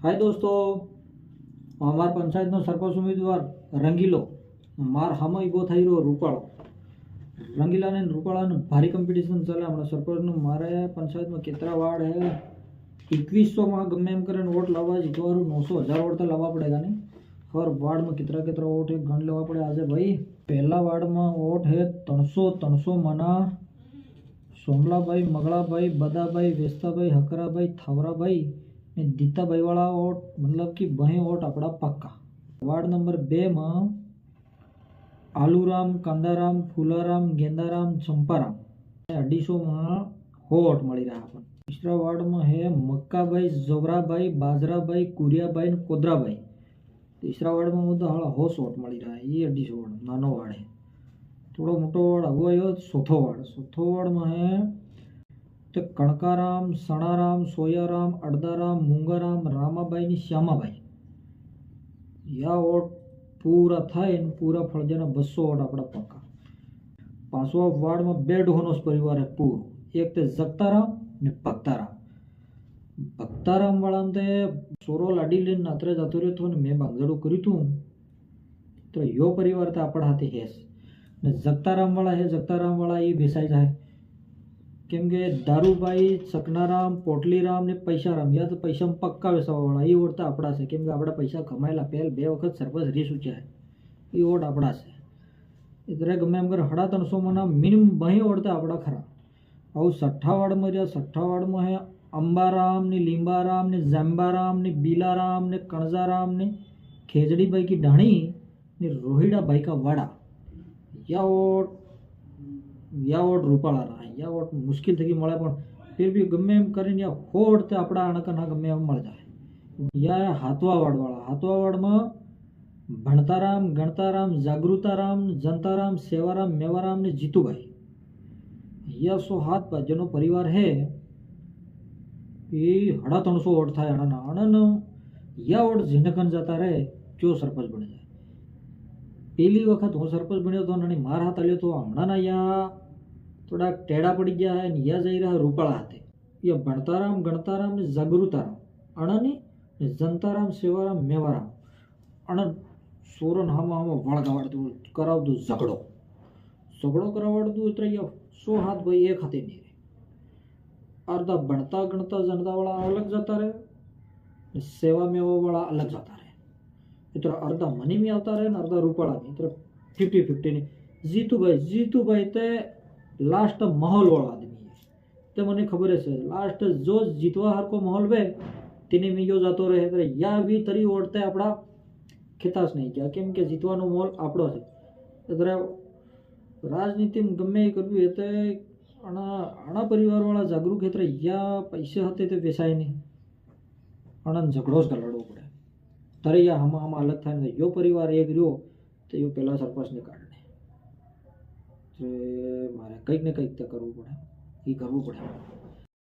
हाय दोस्तों, हमार पंचायत नो सरपंच उम्मीदवार रंगीलो मार हम ऊभो થઈ રહ્યો રૂપાળો रंगीला ने रूपाला ने भारी कॉम्पिटिशन चले हमारा सरपंच नो मारे पंचायत में कितना वार्ड है 2100 में गमे एम करे वोट लावा जीतवारू 900,000 वोट तो लावा पड़ेगा नहीं। हर वार्ड में कितना कितना वोट है गण लेवा पड़े। आज भाई पहला वार्ड में वोट है 300 मना सोमला भाई, मगला भाई, बदा भाई, वेस्ता भाई, हकरा भाई, थावरा भाई ने दीता भाई वाला वोट मतलब कि बहे वोट अपना पक्का। वार्ड नंबर 2 में आलूराम, कांदाराम, फूलाराम, गेंदाराम, चंपाराम 250 में वोट मिली रहा अपन। तीसरा वार्ड में है मक्का भाई, जोबरा भाई, बाजरा भाई, कुरिया भाई, कोदरा भाई। तीसरा वार्ड में मुद्दा हाँ 100 वोट मिली रहा है। ये 250 वोट नानो वार्ड है। थोड़ा मोटो वार्ड आगो आयो चौथो वार्ड। चौथो वार्ड में है तो कणकाराम, सणाराम, सोयाराम, अड़दाराम, मूंगाराम, रामाबाई ने श्यामाबाई। या वोट पूरा थाय पूरा फळजाना 200 वोट अपना पक्का। पांचवा वार्ड में 2 डोहनो परिवार है पूरो। एक ते जगताराम ने भक्ताराम। भक्ताराम वाला ते सोरो लाडी लेन नात्रे जातो रह्यो तो ने मैं बांगजड़ो कर्યું તું तो यो परिवार तो अपना हाथे है ने जगताराम वाला है। जगताराम वाला ये बेसाई जाए केम के दारूबाई, सकनाराम, पोटलीराम ने पैसाराम या तो पैसा में पक्का वेसावा वाला ये वोट तो अपना से केम के अपना पैसा कमायेला पहल 2 वखत सरपंच रही चूक्या है। ये वोट अपना से इतरे गमे एम कर 350 मना मिनिमम बही वोट तो अपना खरा। और 6ठा वार्ड में रहा। 6ठा वार्ड में है अंबाराम ने, लींबाराम ने, जम्बाराम ने, बीलाराम ने, कणजाराम ने, खेजड़ी भाई की ढाणी ने, रोहिड़ा भाई का वाड़ा। या वोट रूपाला रहा। या वोट मुश्किल थी मळे पण फिर भी गमे एम करीने वोट ते अपना अणकना गमे एम मळ जाए। या हाथवा वार्ड वाला। हाथवा वार्ड में भणताराम, गणताराम, जागृताराम, जनताराम, सेवाराम, मेवाराम ने जीतूभाई। या 107 भाजनो परिवार है। ये 350 वोट था अणन या वोट जिनकन जाता रहे जो सरपंच बने जाए। पहली वखत हूँ सरपंच बन्यो तो मार हाथ आल्यो तो हमणा या थोड़ा टेढ़ा पड़ी गया है। या जाई रहा रूपाला हाथे। या भणताराम, गणताराम ने जागृताराम अणनी ने जनताराम, सेवाराम, मेवाराम अण सोरन हामा वळगावाडतो करावतो झगड़ो करावाडतो इतरे या 107 भाई एक हाथे नहीं रहे। अर्धा भणता गणता जनता वाला अलग जाता रहे, सेवा मेवा वाला अलग जाता रहे। इतना अर्धा मनी में आता रहे अर्धा रूपाला में। इतना 50-50 नहीं। जीतू भाई ते लास्ट माहौल वाला आदमी है तो मने खबर है लास्ट जो जीतवा हर को माहौल वे तेने में यो जातो रहे। या भी तरी ओढ़ते अपना खितास नहीं किया केम के जीतवानो माहौल आपड़ो है। इधर राजनीति में गमे करवी है तो अणा परिवार वाला जागरूक है। या पैसे होते तो वेसाय नहीं अणन झगड़ो ज लड़વો પડે तारे या हम अलग था यो परिवार एक रह्यो तो यो पहला सरपंच ने काढने मारे કંઈક ને કંઈક તો કરવું પડે। એ કરવું પડે।